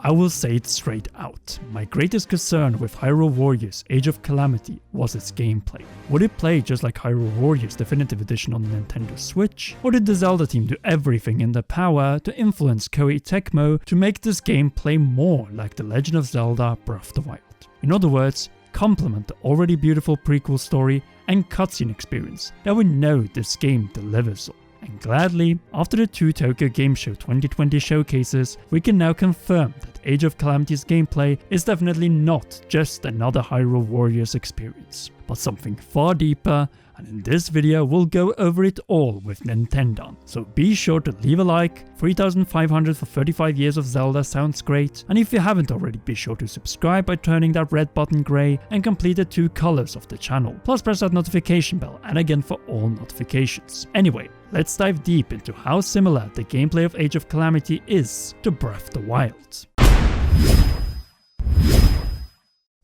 I will say it straight out. My greatest concern with Hyrule Warriors Age of Calamity was its gameplay. Would it play just like Hyrule Warriors Definitive Edition on the Nintendo Switch? Or did the Zelda team do everything in their power to influence Koei Tecmo to make this game play more like The Legend of Zelda Breath of the Wild? In other words, complement the already beautiful prequel story and cutscene experience that we know this game delivers on. And gladly, after the 2 Tokyo Game Show 2020 showcases, we can now confirm that Age of Calamity's gameplay is definitely not just another Hyrule Warriors experience, but something far deeper, and in this video we'll go over it all with Nintendo. So be sure to leave a like, 3,500 for 35 years of Zelda sounds great, and if you haven't already, be sure to subscribe by turning that red button grey and complete the 2 colors of the channel, plus press that notification bell and again for all notifications. Anyway, let's dive deep into how similar the gameplay of Age of Calamity is to Breath of the Wild.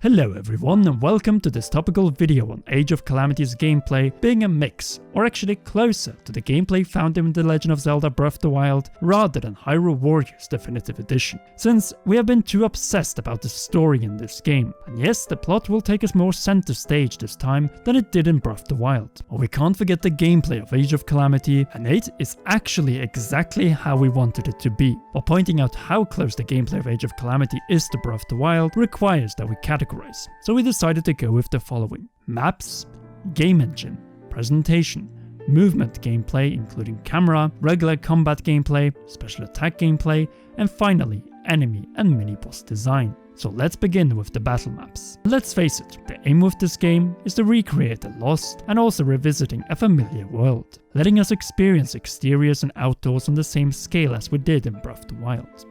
Hello everyone and welcome to this topical video on Age of Calamity's gameplay being a mix, or actually closer to the gameplay found in The Legend of Zelda Breath of the Wild rather than Hyrule Warriors Definitive Edition, since we have been too obsessed about the story in this game, and yes, the plot will take us more center stage this time than it did in Breath of the Wild. But we can't forget the gameplay of Age of Calamity, and it is actually exactly how we wanted it to be, while pointing out how close the gameplay of Age of Calamity is to Breath of the Wild requires that we categorize. So we decided to go with the following: maps, game engine, presentation, movement gameplay including camera, regular combat gameplay, special attack gameplay, and finally enemy and mini-boss design. So let's begin with the battle maps. Let's face it, the aim with this game is to recreate the lost and also revisiting a familiar world, letting us experience exteriors and outdoors on the same scale as we did in Breath of the Wild.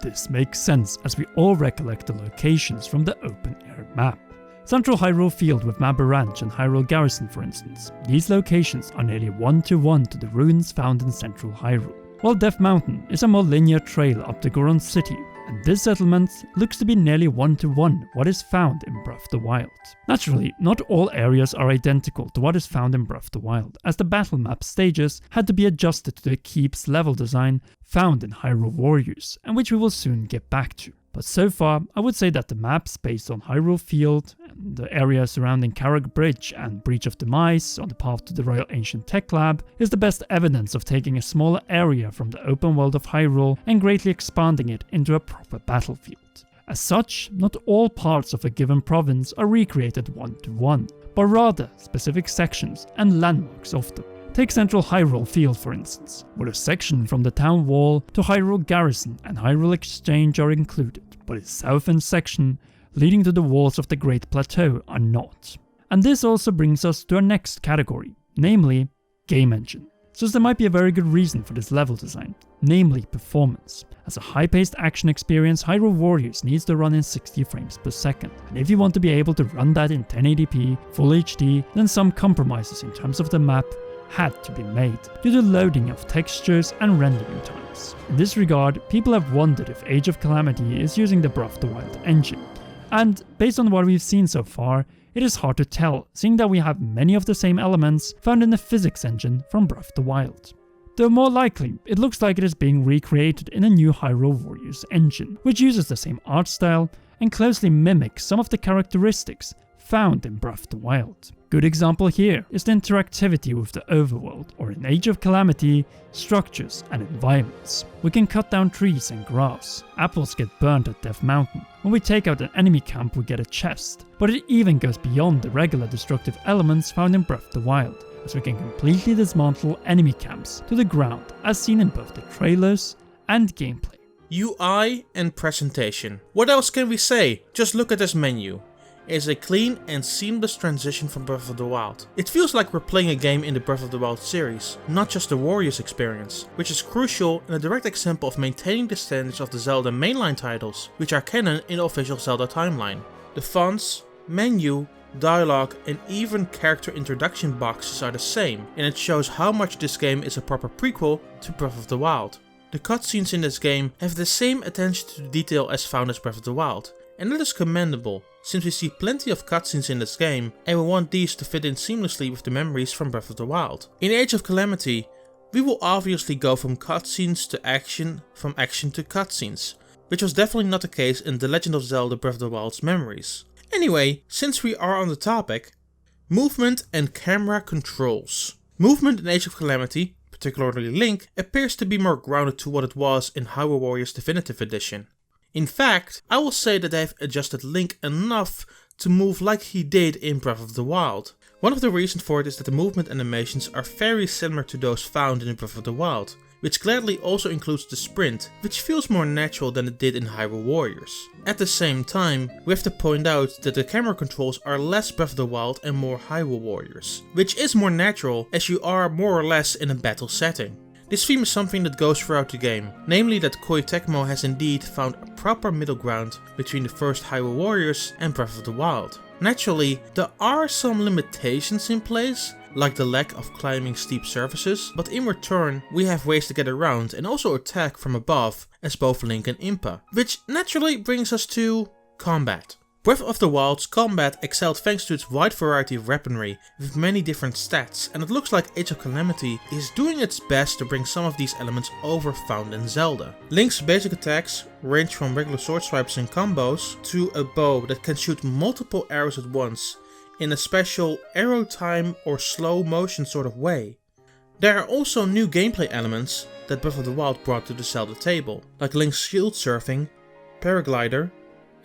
This makes sense as we all recollect the locations from the open air map. Central Hyrule Field with Mabur Ranch and Hyrule Garrison for instance. These locations are nearly one-to-one to the ruins found in Central Hyrule, while Death Mountain is a more linear trail up to Goron City, and this settlement looks to be nearly one-to-one what is found in Breath of the Wild. Naturally, not all areas are identical to what is found in Breath of the Wild, as the battle map stages had to be adjusted to the Keep's level design found in Hyrule Warriors, and which we will soon get back to. But so far, I would say that the maps based on Hyrule Field, and the area surrounding Karag Bridge and Breach of Demise on the path to the Royal Ancient Tech Lab is the best evidence of taking a smaller area from the open world of Hyrule and greatly expanding it into a proper battlefield. As such, not all parts of a given province are recreated one-to-one, but rather specific sections and landmarks of them. Take Central Hyrule Field for instance, where a section from the town wall to Hyrule Garrison and Hyrule Exchange are included, but its southern section leading to the walls of the Great Plateau are not. And this also brings us to our next category, namely game engine. Since there might be a very good reason for this level design, namely performance. As a high-paced action experience, Hyrule Warriors needs to run in 60 frames per second, and if you want to be able to run that in 1080p, Full HD, then some compromises in terms of the map had to be made due to loading of textures and rendering times. In this regard, people have wondered if Age of Calamity is using the Breath of the Wild engine, and based on what we've seen so far, it is hard to tell, seeing that we have many of the same elements found in the physics engine from Breath of the Wild. Though more likely, it looks like it is being recreated in a new Hyrule Warriors engine, which uses the same art style and closely mimics some of the characteristics found in Breath of the Wild. Good example here is the interactivity with the overworld, or in Age of Calamity, structures and environments. We can cut down trees and grass, apples get burnt at Death Mountain, when we take out an enemy camp we get a chest, but it even goes beyond the regular destructive elements found in Breath of the Wild, as we can completely dismantle enemy camps to the ground as seen in both the trailers and gameplay. UI and presentation. What else can we say? Just look at this menu. It is a clean and seamless transition from Breath of the Wild. It feels like we're playing a game in the Breath of the Wild series, not just the Warriors experience, which is crucial and a direct example of maintaining the standards of the Zelda mainline titles, which are canon in the official Zelda timeline. The fonts, menu, dialogue and even character introduction boxes are the same, and it shows how much this game is a proper prequel to Breath of the Wild. The cutscenes in this game have the same attention to detail as found in Breath of the Wild, and that is commendable, since we see plenty of cutscenes in this game and we want these to fit in seamlessly with the memories from Breath of the Wild. In Age of Calamity, we will obviously go from cutscenes to action, from action to cutscenes, which was definitely not the case in The Legend of Zelda Breath of the Wild's memories. Anyway, since we are on the topic, movement and camera controls. Movement in Age of Calamity, particularly Link, appears to be more grounded to what it was in Hyrule Warriors Definitive Edition. In fact, I will say that they've adjusted Link enough to move like he did in Breath of the Wild. One of the reasons for it is that the movement animations are very similar to those found in Breath of the Wild, which gladly also includes the sprint, which feels more natural than it did in Hyrule Warriors. At the same time, we have to point out that the camera controls are less Breath of the Wild and more Hyrule Warriors, which is more natural as you are more or less in a battle setting. This theme is something that goes throughout the game, namely that Koei Tecmo has indeed found a proper middle ground between the first Hyrule Warriors and Breath of the Wild. Naturally, there are some limitations in place, like the lack of climbing steep surfaces, but in return we have ways to get around and also attack from above as both Link and Impa, which naturally brings us to combat. Breath of the Wild's combat excelled thanks to its wide variety of weaponry with many different stats, and it looks like Age of Calamity is doing its best to bring some of these elements over found in Zelda. Link's basic attacks range from regular sword swipes and combos to a bow that can shoot multiple arrows at once in a special arrow time or slow motion sort of way. There are also new gameplay elements that Breath of the Wild brought to the Zelda table, like Link's shield surfing, paraglider,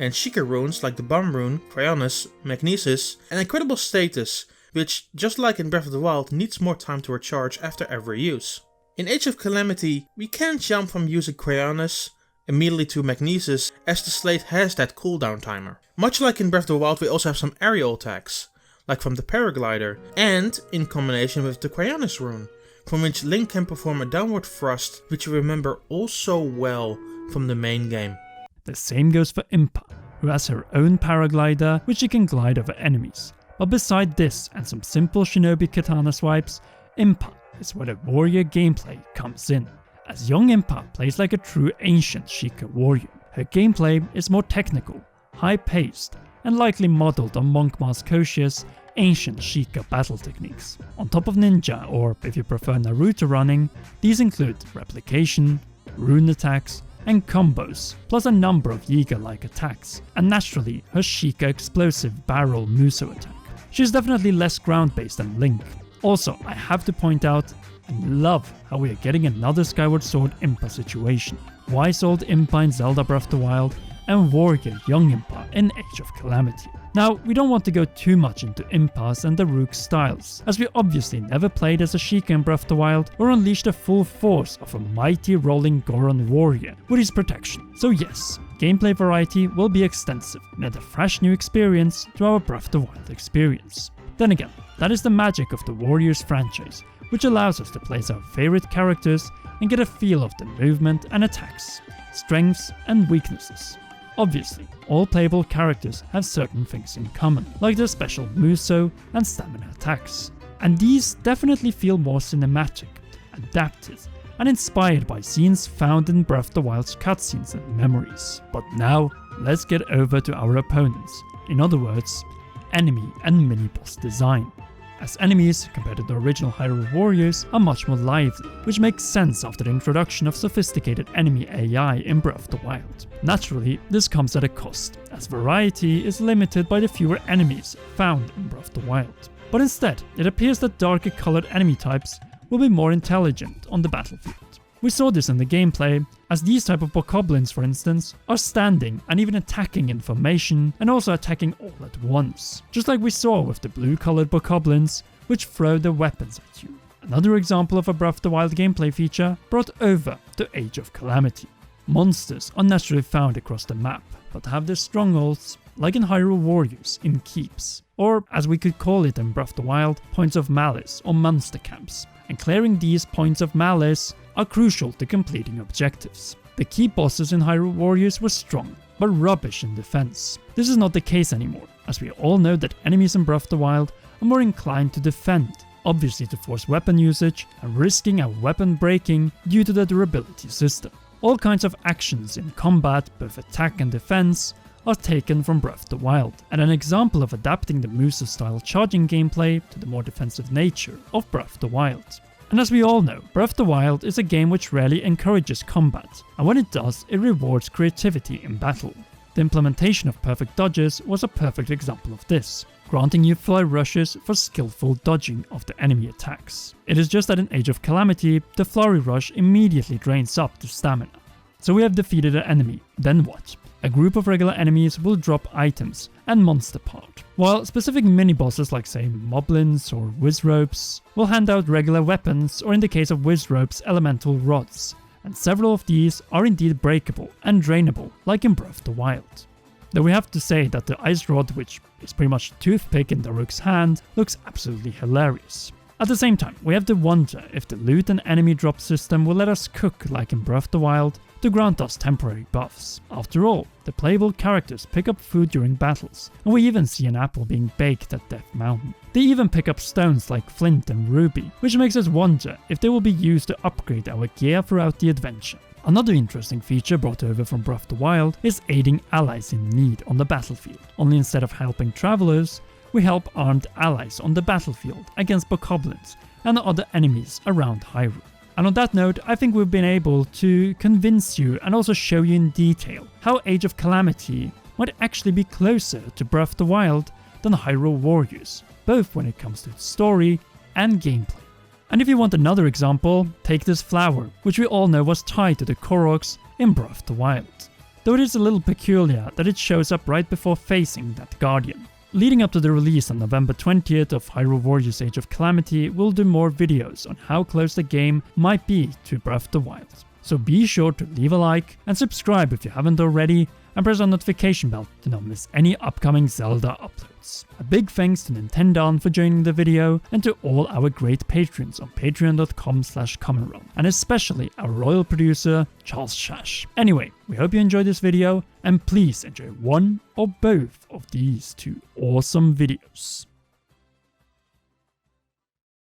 and Sheikah runes like the Bomb Rune, Cryonis, Magnesis, and Incredible Status, which, just like in Breath of the Wild, needs more time to recharge after every use. In Age of Calamity, we can jump from using Cryonis immediately to Magnesis, as the slate has that cooldown timer. Much like in Breath of the Wild, we also have some aerial attacks, like from the paraglider, and in combination with the Cryonis rune, from which Link can perform a downward thrust, which you remember all so well from the main game. The same goes for Impa, who has her own paraglider which she can glide over enemies. But beside this and some simple shinobi katana swipes, Impa is where the warrior gameplay comes in. As young Impa plays like a true ancient Sheikah warrior. Her gameplay is more technical, high-paced, and likely modeled on Monk Mask Koshia's ancient Sheikah battle techniques. On top of ninja, or if you prefer Naruto running, these include replication, rune attacks, and combos, plus a number of Yiga-like attacks, and naturally her Sheikah explosive barrel Muso attack. She's definitely less ground-based than Link. Also, I have to point out, I love how we are getting another Skyward Sword Impa situation. Wise old Impa in Zelda Breath of the Wild, and warrior young Impa in Age of Calamity. Now, we don't want to go too much into Impas and Daruk's styles, as we obviously never played as a Sheikah in Breath of the Wild or unleashed the full force of a mighty rolling Goron warrior with his protection. So yes, gameplay variety will be extensive and add a fresh new experience to our Breath of the Wild experience. Then again, that is the magic of the Warriors franchise, which allows us to place our favorite characters and get a feel of the movement and attacks, strengths and weaknesses. Obviously, all playable characters have certain things in common, like their special Muso and stamina attacks. And these definitely feel more cinematic, adapted, and inspired by scenes found in Breath of the Wild's cutscenes and memories. But now, let's get over to our opponents, in other words, enemy and mini-boss design. As enemies, compared to the original Hyrule Warriors, are much more lively, which makes sense after the introduction of sophisticated enemy AI in Breath of the Wild. Naturally, this comes at a cost, as variety is limited by the fewer enemies found in Breath of the Wild. But instead, it appears that darker colored enemy types will be more intelligent on the battlefield. We saw this in the gameplay, as these type of bokoblins, for instance, are standing and even attacking in formation and also attacking all at once, just like we saw with the blue-colored bokoblins, which throw their weapons at you. Another example of a Breath of the Wild gameplay feature brought over to Age of Calamity. Monsters are naturally found across the map, but have their strongholds, like in Hyrule Warriors, in keeps, or as we could call it in Breath of the Wild, points of malice or monster camps, and clearing these points of malice are crucial to completing objectives. The key bosses in Hyrule Warriors were strong, but rubbish in defense. This is not the case anymore, as we all know that enemies in Breath of the Wild are more inclined to defend, obviously to force weapon usage and risking a weapon breaking due to the durability system. All kinds of actions in combat, both attack and defense, are taken from Breath of the Wild, and an example of adapting the Muso style charging gameplay to the more defensive nature of Breath of the Wild. And as we all know, Breath of the Wild is a game which rarely encourages combat, and when it does, it rewards creativity in battle. The implementation of perfect dodges was a perfect example of this, granting you fly rushes for skillful dodging of the enemy attacks. It is just that in Age of Calamity, the flurry rush immediately drains up to stamina. So we have defeated an enemy, then what? A group of regular enemies will drop items and monster part, while specific mini-bosses like say moblins or wizropes will hand out regular weapons, or in the case of wizropes, elemental rods, and several of these are indeed breakable and drainable like in Breath of the Wild. Though we have to say that the ice rod, which is pretty much a toothpick in Daruk's hand, looks absolutely hilarious. At the same time, we have to wonder if the loot and enemy drop system will let us cook like in Breath of the Wild to grant us temporary buffs. After all, the playable characters pick up food during battles, and we even see an apple being baked at Death Mountain. They even pick up stones like flint and ruby, which makes us wonder if they will be used to upgrade our gear throughout the adventure. Another interesting feature brought over from Breath of the Wild is aiding allies in need on the battlefield. Only instead of helping travelers, we help armed allies on the battlefield against bokoblins and other enemies around Hyrule. And on that note, I think we've been able to convince you and also show you in detail how Age of Calamity might actually be closer to Breath of the Wild than Hyrule Warriors, both when it comes to story and gameplay. And if you want another example, take this flower, which we all know was tied to the Koroks in Breath of the Wild. Though it is a little peculiar that it shows up right before facing that guardian. Leading up to the release on November 20th of Hyrule Warriors Age of Calamity, we'll do more videos on how close the game might be to Breath of the Wild. So be sure to leave a like and subscribe if you haven't already, and press on notification bell to not miss any upcoming Zelda uploads. A big thanks to Nintendon for joining the video, and to all our great patrons on patreon.com/commonrealm, and especially our royal producer Charles Shash. Anyway, we hope you enjoyed this video, and please enjoy one or both of these two awesome videos.